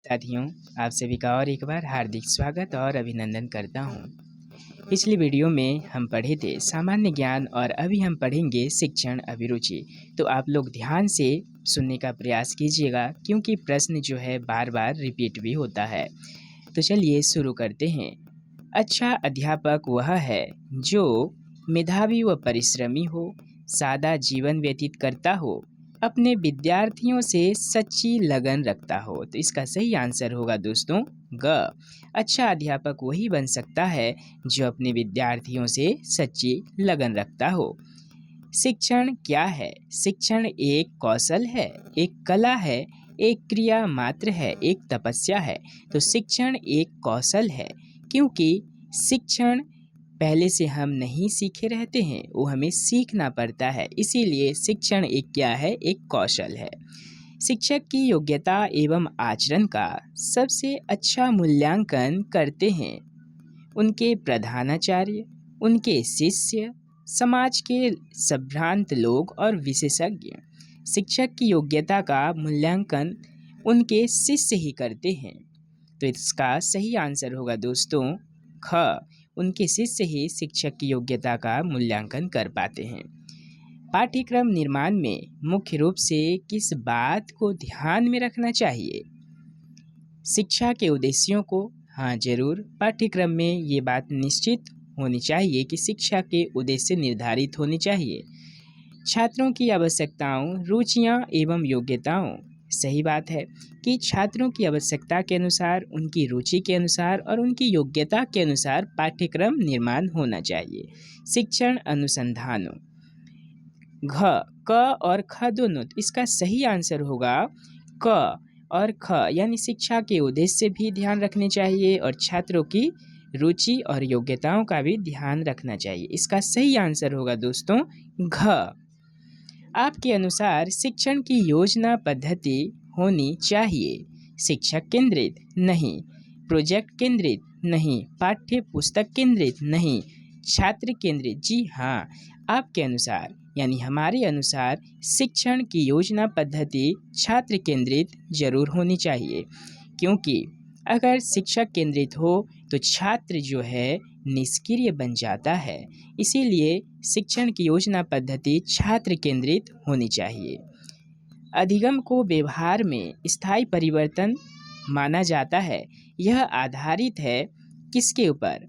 साथियों, आप सभी का और एक बार हार्दिक स्वागत और अभिनंदन करता हूँ। पिछली वीडियो में हम पढ़े थे सामान्य ज्ञान और अभी हम पढ़ेंगे शिक्षण अभिरुचि। तो आप लोग ध्यान से सुनने का प्रयास कीजिएगा क्योंकि प्रश्न जो है बार बार रिपीट भी होता है। तो चलिए शुरू करते हैं। अच्छा अध्यापक वह है जो मेधावी व परिश्रमी हो, सादा जीवन व्यतीत करता हो, अपने विद्यार्थियों से सच्ची लगन रखता हो। तो इसका सही आंसर होगा दोस्तों ग। अच्छा अध्यापक वही बन सकता है जो अपने विद्यार्थियों से सच्ची लगन रखता हो। शिक्षण क्या है? शिक्षण एक कौशल है, एक कला है, एक क्रिया मात्र है, एक तपस्या है। तो शिक्षण एक कौशल है क्योंकि शिक्षण पहले से हम नहीं सीखे रहते हैं, वो हमें सीखना पड़ता है। इसीलिए शिक्षण एक क्या है? एक कौशल है। शिक्षक की योग्यता एवं आचरण का सबसे अच्छा मूल्यांकन करते हैं उनके प्रधानाचार्य, उनके शिष्य, समाज के संभ्रांत लोग और विशेषज्ञ। शिक्षक की योग्यता का मूल्यांकन उनके शिष्य ही करते हैं। तो इसका सही आंसर होगा दोस्तों ख। उनके शिष्य ही शिक्षक की योग्यता का मूल्यांकन कर पाते हैं। पाठ्यक्रम निर्माण में मुख्य रूप से किस बात को ध्यान में रखना चाहिए? शिक्षा के उद्देश्यों को। हाँ जरूर, पाठ्यक्रम में ये बात निश्चित होनी चाहिए कि शिक्षा के उद्देश्य निर्धारित होने चाहिए। छात्रों की आवश्यकताओं, रुचियां एवं योग्यताओं। सही बात है कि छात्रों की आवश्यकता के अनुसार, उनकी रुचि के अनुसार और उनकी योग्यता के अनुसार पाठ्यक्रम निर्माण होना चाहिए। शिक्षण अनुसंधानों। घ, क और ख दोनों। तो इसका सही आंसर होगा क और ख, यानी शिक्षा के उद्देश्य भी ध्यान रखने चाहिए और छात्रों की रुचि और योग्यताओं का भी ध्यान रखना चाहिए। इसका सही आंसर होगा दोस्तों घ। आपके अनुसार शिक्षण की योजना पद्धति होनी चाहिए? शिक्षक केंद्रित नहीं, प्रोजेक्ट केंद्रित नहीं, पाठ्य पुस्तक केंद्रित नहीं, छात्र केंद्रित। जी हाँ, आपके अनुसार यानी हमारे अनुसार शिक्षण की योजना पद्धति छात्र केंद्रित जरूर होनी चाहिए, क्योंकि अगर शिक्षक केंद्रित हो तो छात्र जो है निष्क्रिय बन जाता है। इसीलिए शिक्षण की योजना पद्धति छात्र केंद्रित होनी चाहिए। अधिगम को व्यवहार में स्थायी परिवर्तन माना जाता है। यह आधारित है किसके ऊपर?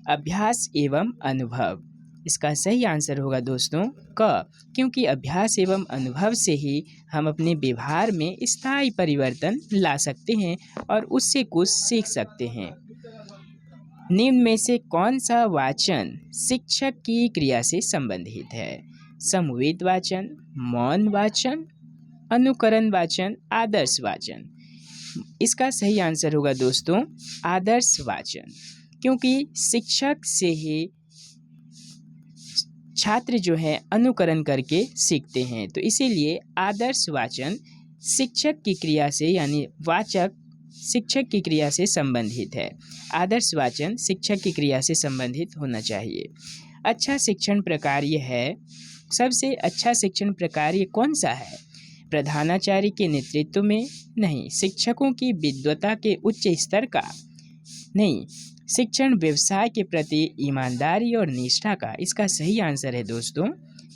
अभ्यास एवं अनुभव। इसका सही आंसर होगा दोस्तों क, क्योंकि अभ्यास एवं अनुभव से ही हम अपने व्यवहार में स्थायी परिवर्तन ला सकते हैं और उससे कुछ सीख सकते हैं। निम्न में से कौन सा वाचन शिक्षक की क्रिया से संबंधित है? समवेत वाचन, मौन वाचन, अनुकरण वाचन, आदर्श वाचन। इसका सही आंसर होगा दोस्तों आदर्श वाचन, क्योंकि शिक्षक से ही छात्र जो है अनुकरण करके सीखते हैं। तो इसीलिए आदर्श वाचन शिक्षक की क्रिया से यानी वाचक शिक्षक की क्रिया से संबंधित है। आदर्श वाचन शिक्षक की क्रिया से संबंधित होना चाहिए। अच्छा शिक्षण प्रकार्य है। सबसे अच्छा शिक्षण प्रकार्य कौन सा है? प्रधानाचार्य के नेतृत्व में नहीं, शिक्षकों की विद्वता के उच्च स्तर का नहीं, शिक्षण व्यवसाय के प्रति ईमानदारी और निष्ठा का। इसका सही आंसर है दोस्तों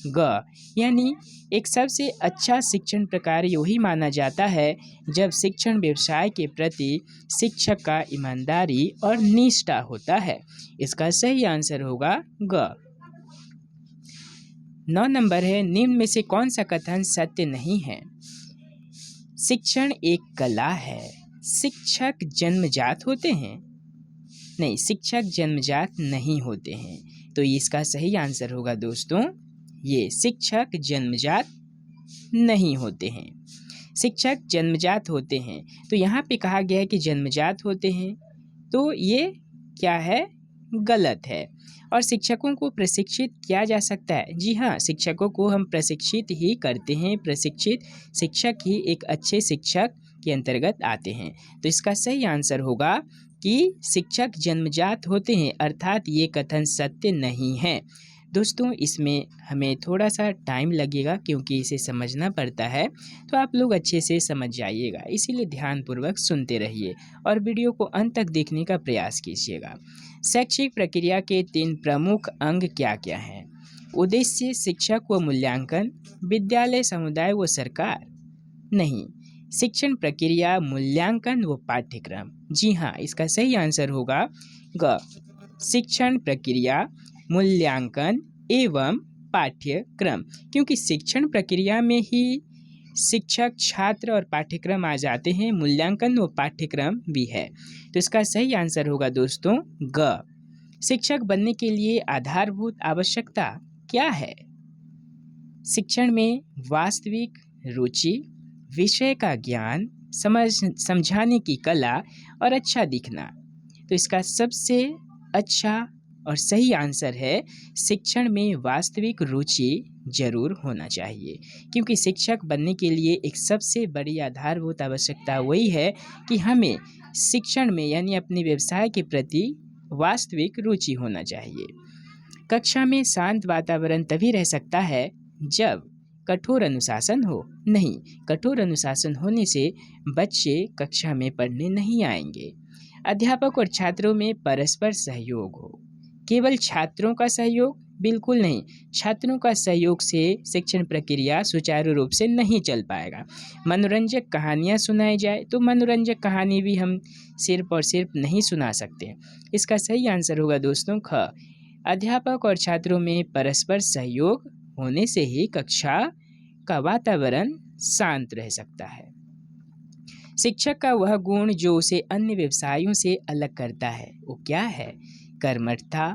ग, यानी एक सबसे अच्छा शिक्षण प्रकार वही माना जाता है जब शिक्षण व्यवसाय के प्रति शिक्षक का ईमानदारी और निष्ठा होता है। इसका सही आंसर होगा ग। 9 नंबर है, निम्न में से कौन सा कथन सत्य नहीं है? शिक्षण एक कला है। शिक्षक जन्मजात होते हैं? नहीं, शिक्षक जन्मजात नहीं होते हैं। तो इसका सही आंसर होगा दोस्तों ये, शिक्षक जन्मजात नहीं होते हैं। शिक्षक जन्मजात होते हैं। तो यहाँ पे कहा गया है कि जन्मजात होते हैं, तो ये क्या है? गलत है। और शिक्षकों को प्रशिक्षित किया जा सकता है। जी हाँ, शिक्षकों को हम प्रशिक्षित ही करते हैं। प्रशिक्षित शिक्षक ही एक अच्छे शिक्षक के अंतर्गत आते हैं। तो इसका सही आंसर होगा कि शिक्षक जन्मजात होते हैं, अर्थात ये कथन सत्य नहीं है। दोस्तों इसमें हमें थोड़ा सा टाइम लगेगा क्योंकि इसे समझना पड़ता है, तो आप लोग अच्छे से समझ जाइएगा, इसीलिए ध्यानपूर्वक सुनते रहिए और वीडियो को अंत तक देखने का प्रयास कीजिएगा। शैक्षिक प्रक्रिया के 3 प्रमुख अंग क्या क्या हैं? उद्देश्य, शिक्षक व मूल्यांकन, विद्यालय, समुदाय व सरकार। नहीं, शिक्षण प्रक्रिया, मूल्यांकन व पाठ्यक्रम। जी हाँ, इसका सही आंसर होगा ग, शिक्षण प्रक्रिया, मूल्यांकन एवं पाठ्यक्रम। क्योंकि शिक्षण प्रक्रिया में ही शिक्षक, छात्र और पाठ्यक्रम आ जाते हैं, मूल्यांकन व पाठ्यक्रम भी है। तो इसका सही आंसर होगा दोस्तों ग। शिक्षक बनने के लिए आधारभूत आवश्यकता क्या है? शिक्षण में वास्तविक रुचि, विषय का ज्ञान, समझाने की कला और अच्छा दिखना। तो इसका सबसे अच्छा और सही आंसर है शिक्षण में वास्तविक रुचि जरूर होना चाहिए, क्योंकि शिक्षक बनने के लिए एक सबसे बड़ी आधारभूत आवश्यकता वही है कि हमें शिक्षण में यानी अपने व्यवसाय के प्रति वास्तविक रुचि होना चाहिए। कक्षा में शांत वातावरण तभी रह सकता है जब कठोर अनुशासन हो। नहीं, कठोर अनुशासन होने से बच्चे कक्षा में पढ़ने नहीं आएंगे। अध्यापक और छात्रों में परस्पर सहयोग हो। केवल छात्रों का सहयोग? बिल्कुल नहीं, छात्रों का सहयोग से शिक्षण प्रक्रिया सुचारू रूप से नहीं चल पाएगा। मनोरंजक कहानियाँ सुनाई जाए तो मनोरंजक कहानी भी हम सिर्फ और सिर्फ नहीं सुना सकते। इसका सही आंसर होगा दोस्तों ख, अध्यापक और छात्रों में परस्पर सहयोग होने से ही कक्षा का वातावरण शांत रह सकता है। शिक्षक का वह गुण जो उसे अन्य व्यवसायों से अलग करता है वो क्या है? कर्मठता,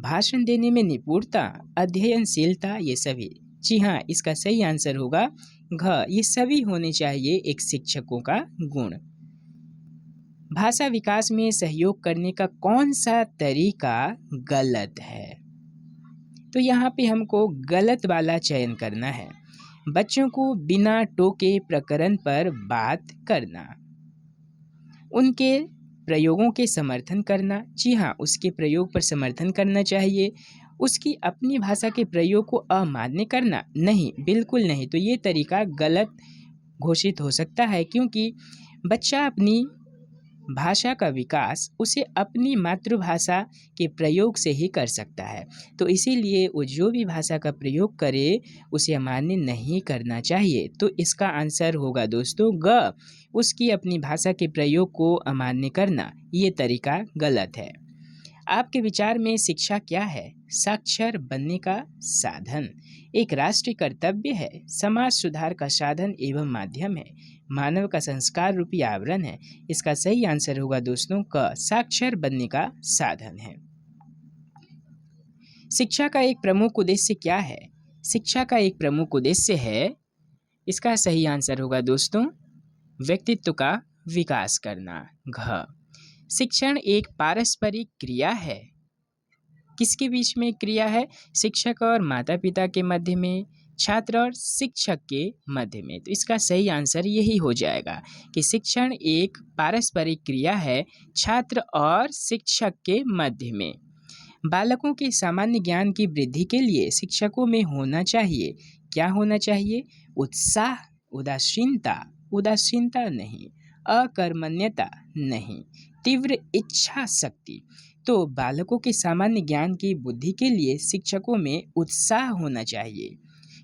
भाषण देने में निपुणता, अध्ययनशीलता, ये सभी। जी हाँ, इसका सही आंसर होगा घ, ये सभी होने चाहिए एक शिक्षकों का गुण। भाषा विकास में सहयोग करने का कौन सा तरीका गलत है? तो यहाँ पे हमको गलत वाला चयन करना है। बच्चों को बिना टोके प्रकरण पर बात करना, उनके प्रयोगों के समर्थन करना। जी हाँ, उसके प्रयोग पर समर्थन करना चाहिए। उसकी अपनी भाषा के प्रयोग को अमान्य करना? नहीं, बिल्कुल नहीं। तो ये तरीका गलत घोषित हो सकता है, क्योंकि बच्चा अपनी भाषा का विकास उसे अपनी मातृभाषा के प्रयोग से ही कर सकता है। तो इसीलिए वो जो भी भाषा का प्रयोग करे उसे अमान्य नहीं करना चाहिए। तो इसका आंसर होगा दोस्तों ग, उसकी अपनी भाषा के प्रयोग को अमान्य करना, ये तरीका गलत है। आपके विचार में शिक्षा क्या है? साक्षर बनने का साधन, एक राष्ट्रीय कर्तव्य है, समाज सुधार का साधन एवं माध्यम है, मानव का संस्कार रूपी आवरण है। इसका सही आंसर होगा दोस्तों क, साक्षर बनने का साधन है। शिक्षा का एक प्रमुख उद्देश्य क्या है? शिक्षा का एक प्रमुख उद्देश्य है, इसका सही आंसर होगा दोस्तों व्यक्तित्व का विकास करना। घ, शिक्षण एक पारस्परिक क्रिया है। किसके बीच में क्रिया है? शिक्षक और माता पिता के मध्य में, छात्र और शिक्षक के मध्य में। तो इसका सही आंसर यही हो जाएगा कि शिक्षण एक पारस्परिक क्रिया है छात्र और शिक्षक के मध्य में। बालकों के सामान्य ज्ञान की वृद्धि के लिए शिक्षकों में होना चाहिए, क्या होना चाहिए? उत्साह, उदासीनता नहीं, अकर्मण्यता नहीं, तीव्र इच्छा शक्ति। तो बालकों के सामान्य ज्ञान की बुद्धि के लिए शिक्षकों में उत्साह होना चाहिए,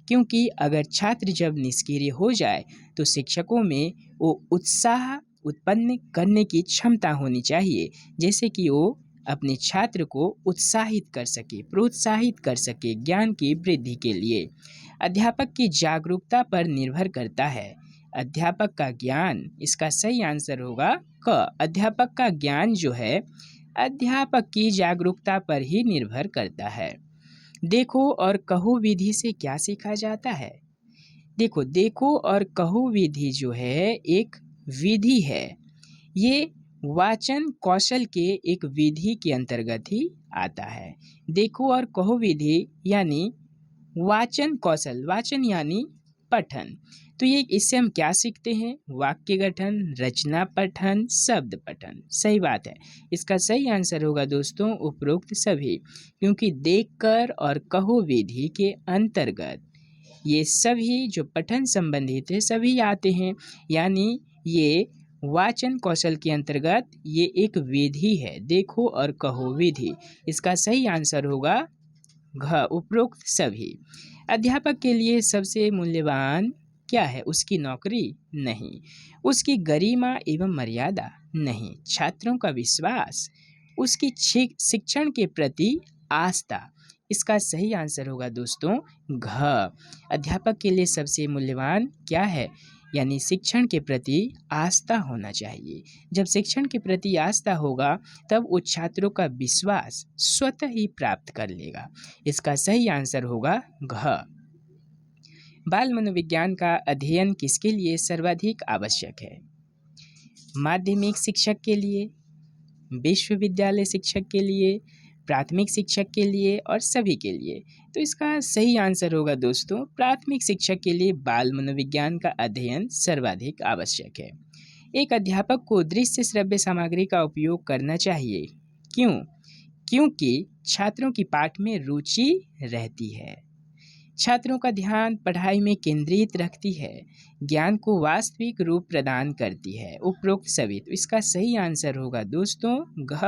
क्योंकि अगर छात्र जब निष्क्रिय हो जाए तो शिक्षकों में वो उत्साह उत्पन्न करने की क्षमता होनी चाहिए, जैसे कि वो अपने छात्र को उत्साहित कर सके, प्रोत्साहित कर सके ज्ञान की वृद्धि के लिए। अध्यापक की जागरूकता पर निर्भर करता है। अध्यापक का ज्ञान, इसका सही आंसर होगा क, अध्यापक का ज्ञान जो है अध्यापक की जागरूकता पर ही निर्भर करता है। देखो और कहो विधि से क्या सीखा जाता है? देखो और कहो विधि जो है एक विधि है, ये वाचन कौशल के एक विधि के अंतर्गत ही आता है। देखो और कहो विधि यानी वाचन कौशल, वाचन यानी पठन। तो ये इससे हम क्या सीखते हैं? वाक्य गठन, रचना पठन, शब्द पठन। सही बात है। इसका सही आंसर होगा दोस्तों उपरोक्त सभी, क्योंकि देखकर और कहो विधि के अंतर्गत ये सभी जो पठन संबंधित है सभी आते हैं। यानी ये वाचन कौशल के अंतर्गत ये एक विधि है, देखो और कहो विधि। इसका सही आंसर होगा घ, उपरोक्त सभी। अध्यापक के लिए सबसे मूल्यवान क्या है? उसकी नौकरी? नहीं। उसकी गरिमा एवं मर्यादा? नहीं। छात्रों का विश्वास? उसकी शिक्षण के प्रति आस्था? इसका सही आंसर होगा दोस्तों घ। अध्यापक के लिए सबसे मूल्यवान क्या है? यानी शिक्षण के प्रति आस्था होना चाहिए। जब शिक्षण के प्रति आस्था होगा तब वो छात्रों का विश्वास स्वतः ही प्राप्त कर लेगा। इसका सही आंसर होगा घ। बाल मनोविज्ञान का अध्ययन किसके लिए सर्वाधिक आवश्यक है? माध्यमिक शिक्षक के लिए, विश्वविद्यालय शिक्षक के लिए, प्राथमिक शिक्षक के लिए और सभी के लिए। तो इसका सही आंसर होगा दोस्तों प्राथमिक शिक्षक के लिए बाल मनोविज्ञान का अध्ययन सर्वाधिक आवश्यक है। एक अध्यापक को दृश्य श्रव्य सामग्री का उपयोग करना चाहिए। क्यों? क्योंकि छात्रों की पाठ में रुचि रहती है, छात्रों का ध्यान पढ़ाई में केंद्रित रखती है, ज्ञान को वास्तविक रूप प्रदान करती है। उपरोक्त सभी। तो इसका सही आंसर होगा दोस्तों घ,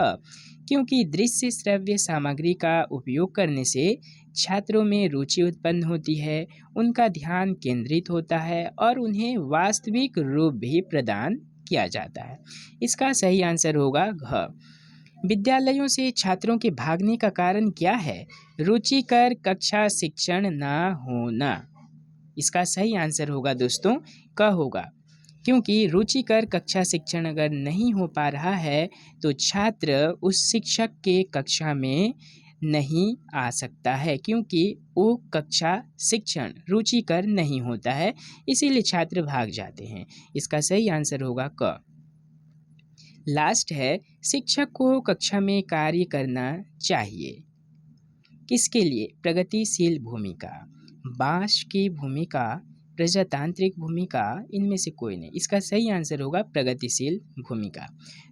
क्योंकि दृश्य श्रव्य सामग्री का उपयोग करने से छात्रों में रुचि उत्पन्न होती है, उनका ध्यान केंद्रित होता है और उन्हें वास्तविक रूप भी प्रदान किया जाता है। इसका सही आंसर होगा घ। विद्यालयों से छात्रों के भागने का कारण क्या है? रुचिकर कक्षा शिक्षण ना होना। इसका सही आंसर होगा दोस्तों क होगा, क्योंकि रुचिकर कक्षा शिक्षण अगर नहीं हो पा रहा है तो छात्र उस शिक्षक के कक्षा में नहीं आ सकता है, क्योंकि वो कक्षा शिक्षण रुचिकर नहीं होता है, इसीलिए छात्र भाग जाते हैं। इसका सही आंसर होगा क। लास्ट है, शिक्षक को कक्षा में कार्य करना चाहिए किसके लिए? प्रगतिशील भूमिका, बांस की भूमिका, प्रजातांत्रिक भूमिका, इनमें से कोई नहीं। इसका सही आंसर होगा प्रगतिशील भूमिका।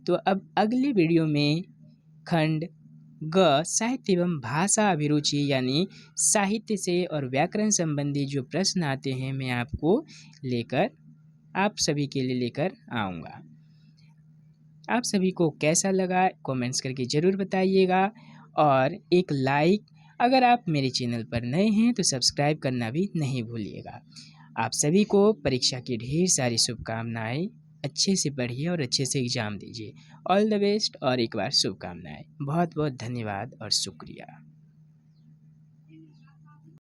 तो अब अगले वीडियो में खंड ग साहित्य एवं भाषा अभिरुचि यानी साहित्य से और व्याकरण संबंधी जो प्रश्न आते हैं मैं आपको लेकर आप सभी के लिए लेकर आऊँगा। आप सभी को कैसा लगा कमेंट्स करके ज़रूर बताइएगा और एक लाइक, अगर आप मेरे चैनल पर नए हैं तो सब्सक्राइब करना भी नहीं भूलिएगा। आप सभी को परीक्षा की ढेर सारी शुभकामनाएं। अच्छे से पढ़िए और अच्छे से एग्ज़ाम दीजिए। ऑल द बेस्ट और एक बार शुभकामनाएं। बहुत बहुत धन्यवाद और शुक्रिया।